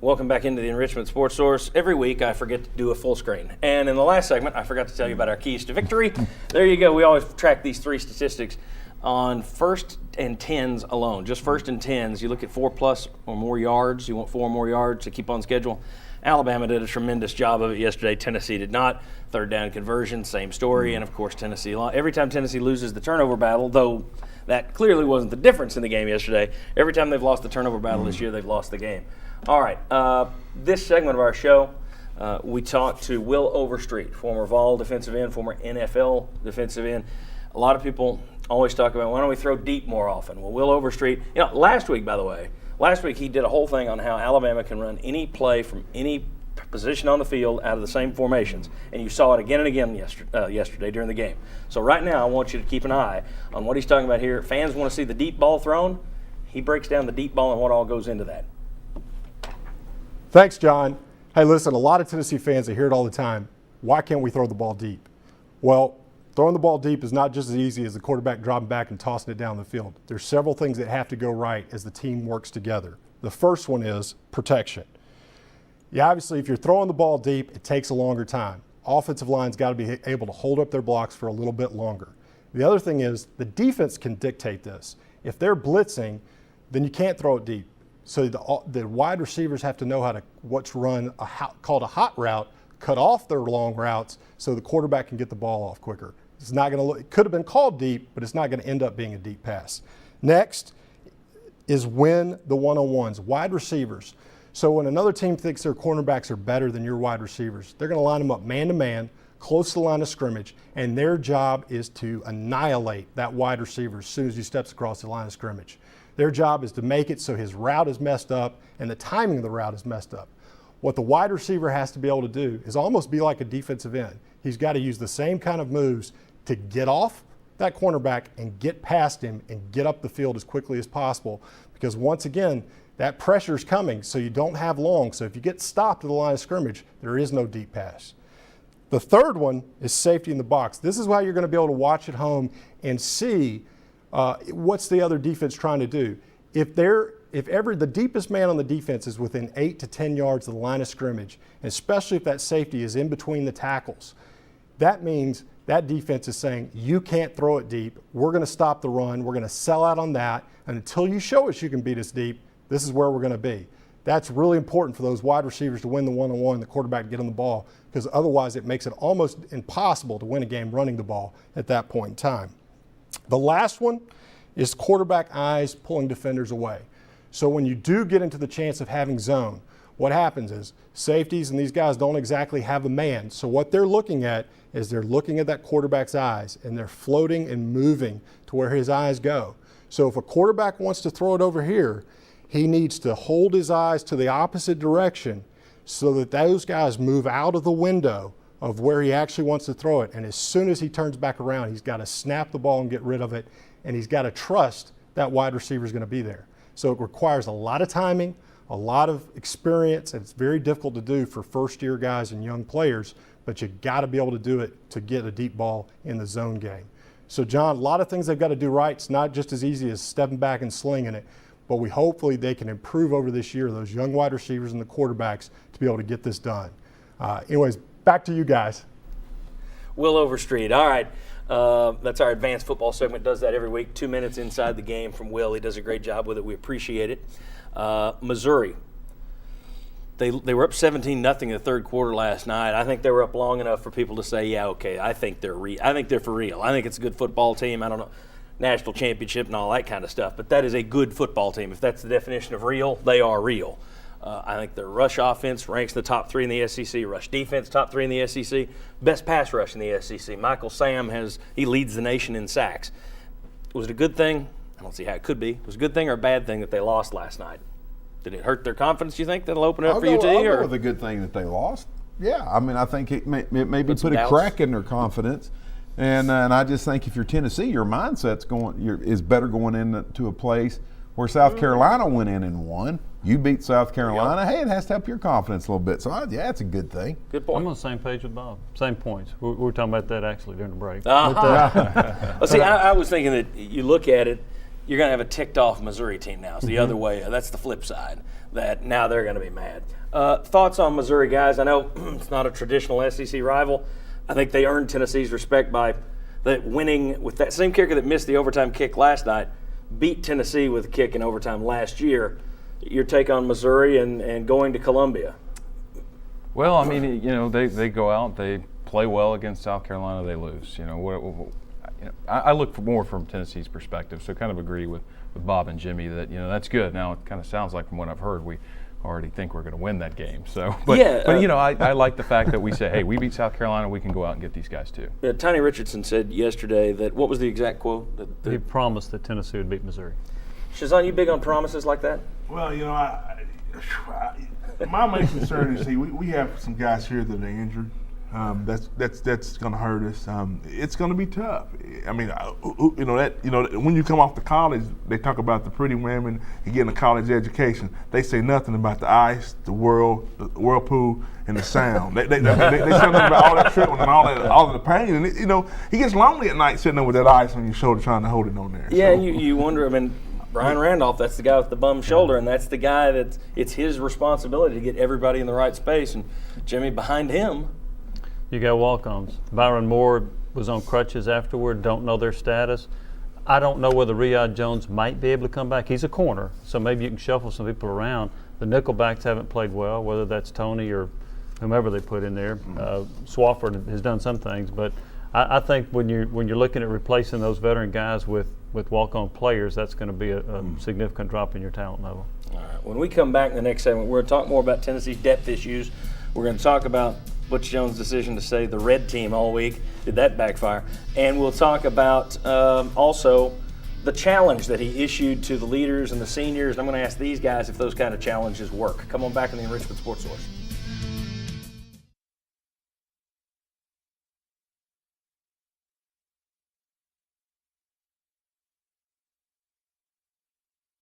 Welcome back into the Enrichment Sports Source. Every week I forget to do a full screen. And in the last segment, I forgot to tell you about our keys to victory. There you go. We always track these three statistics on first and 10s alone. Just first and 10s. You look at 4+ or more yards. You want 4 or more yards to keep on schedule. Alabama did a tremendous job of it yesterday. Tennessee did not. Third down conversion, same story. And, of course, Tennessee. Every time Tennessee loses the turnover battle, though that clearly wasn't the difference in the game yesterday, every time they've lost the turnover battle this year, they've lost the game. All right, this segment of our show, we talked to Will Overstreet, former Vol defensive end, former NFL defensive end. A lot of people always talk about, why don't we throw deep more often? Well, Will Overstreet, last week, by the way, he did a whole thing on how Alabama can run any play from any position on the field out of the same formations. And you saw it again and again yesterday during the game. So right now, I want you to keep an eye on what he's talking about here. Fans want to see the deep ball thrown. He breaks down the deep ball and what all goes into that. Thanks, John. Hey, listen, a lot of Tennessee fans, they hear it all the time. Why can't we throw the ball deep? Well, throwing the ball deep is not just as easy as the quarterback dropping back and tossing it down the field. There's several things that have to go right as the team works together. The first one is protection. Yeah, obviously, if you're throwing the ball deep, it takes a longer time. Offensive line's got to be able to hold up their blocks for a little bit longer. The other thing is the defense can dictate this. If they're blitzing, then you can't throw it deep. So the wide receivers have to know what's run called a hot route, cut off their long routes so the quarterback can get the ball off quicker. It's not going to look. It could have been called deep, but it's not going to end up being a deep pass. Next is win the one-on-ones, wide receivers. So when another team thinks their cornerbacks are better than your wide receivers, they're going to line them up man-to-man, close to the line of scrimmage, and their job is to annihilate that wide receiver as soon as he steps across the line of scrimmage. Their job is to make it so his route is messed up and the timing of the route is messed up. What the wide receiver has to be able to do is almost be like a defensive end. He's got to use the same kind of moves to get off that cornerback and get past him and get up the field as quickly as possible, because once again, that pressure is coming, so you don't have long. So if you get stopped at the line of scrimmage, there is no deep pass. The third one is safety in the box. This is why you're going to be able to watch at home and see what's the other defense trying to do. If the deepest man on the defense is within 8 to 10 yards of the line of scrimmage, and especially if that safety is in between the tackles, that means that defense is saying, you can't throw it deep. We're going to stop the run. We're going to sell out on that. And until you show us you can beat us deep, this is where we're going to be. That's really important for those wide receivers to win the one-on-one and the quarterback to get on the ball, because otherwise it makes it almost impossible to win a game running the ball at that point in time. The last one is quarterback eyes pulling defenders away. So when you do get into the chance of having zone, what happens is safeties and these guys don't exactly have a man. So what they're looking at is they're looking at that quarterback's eyes, and they're floating and moving to where his eyes go. So if a quarterback wants to throw it over here, he needs to hold his eyes to the opposite direction so that those guys move out of the window of where he actually wants to throw it. And as soon as he turns back around, he's got to snap the ball and get rid of it, and he's got to trust that wide receiver is going to be there. So it requires a lot of timing, a lot of experience, and it's very difficult to do for first-year guys and young players, but you got to be able to do it to get a deep ball in the zone game. So, John, a lot of things they've got to do right. It's not just as easy as stepping back and slinging it, but hopefully they can improve over this year, those young wide receivers and the quarterbacks, to be able to get this done. Anyways, back to you guys. Will Overstreet. All right. That's our advanced football segment. Does that every week. 2 minutes inside the game from Will. He does a great job with it. We appreciate it. Missouri. They were up 17-0 in the third quarter last night. I think they were up long enough for people to say, yeah, okay, I think they're for real. I think it's a good football team. I don't know, national championship and all that kind of stuff, but that is a good football team. If that's the definition of real, they are real. I think their rush offense ranks in the top 3 in the SEC. Rush defense, top 3 in the SEC. Best pass rush in the SEC. Michael Sam he leads the nation in sacks. Was it a good thing? I don't see how it could be. Was it a good thing or a bad thing that they lost last night? Did it hurt their confidence, you think? That'll open it up for UT? I'll go with a good thing that they lost. Yeah, I mean, I think it maybe put a crack in their confidence. And I just think if you're Tennessee, your mindset's is better going into a place where South Carolina went in and won. You beat South Carolina. Hey, it has to help your confidence a little bit. So, yeah, it's a good thing. Good point. I'm on the same page with Bob. Same points. We were talking about that actually during the break. Well, see, I was thinking that you look at it, you're going to have a ticked off Missouri team now. It's the other way. That's the flip side, that now they're going to be mad. Thoughts on Missouri, guys? I know it's not a traditional SEC rival. I think they earned Tennessee's respect by winning with that same kicker that missed the overtime kick last night, beat Tennessee with a kick in overtime last year. Your take on Missouri and going to Columbia? Well, I mean, they go out, they play well against South Carolina, they lose. I look for more from Tennessee's perspective, so kind of agree with Bob and Jimmy that that's good. Now it kind of sounds like from what I've heard we already think we're going to win that game. So, I like the fact that we say, hey, we beat South Carolina, we can go out and get these guys too. Tiny Richardson said yesterday that, what was the exact quote? He promised that Tennessee would beat Missouri. Shazan, you big on promises like that? Well, my main concern is, we have some guys here that are injured. That's going to hurt us. It's going to be tough. I mean, when you come off to college, they talk about the pretty women and getting a college education. They say nothing about the ice, the whirlpool, and the sound. They say nothing about all that tripping and all of the pain. And he gets lonely at night sitting there with that ice on your shoulder trying to hold it on there. Yeah, so. And you wonder. I mean, Brian Randolph, that's the guy with the bum shoulder, and that's the guy it's his responsibility to get everybody in the right space. And Jimmy behind him. You got walk-ons. Byron Moore was on crutches afterward, don't know their status. I don't know whether Riyad Jones might be able to come back. He's a corner, so maybe you can shuffle some people around. The nickelbacks haven't played well, whether that's Tony or whomever they put in there. Swafford has done some things, but I think when you're looking at replacing those veteran guys with walk-on players, that's going to be a significant drop in your talent level. All right. When we come back in the next segment, we're going to talk more about Tennessee's depth issues. We're going to talk about Butch Jones' decision to say the red team all week. Did that backfire? And we'll talk about also the challenge that he issued to the leaders and the seniors. And I'm going to ask these guys if those kind of challenges work. Come on back in the Enrichment Sports Source.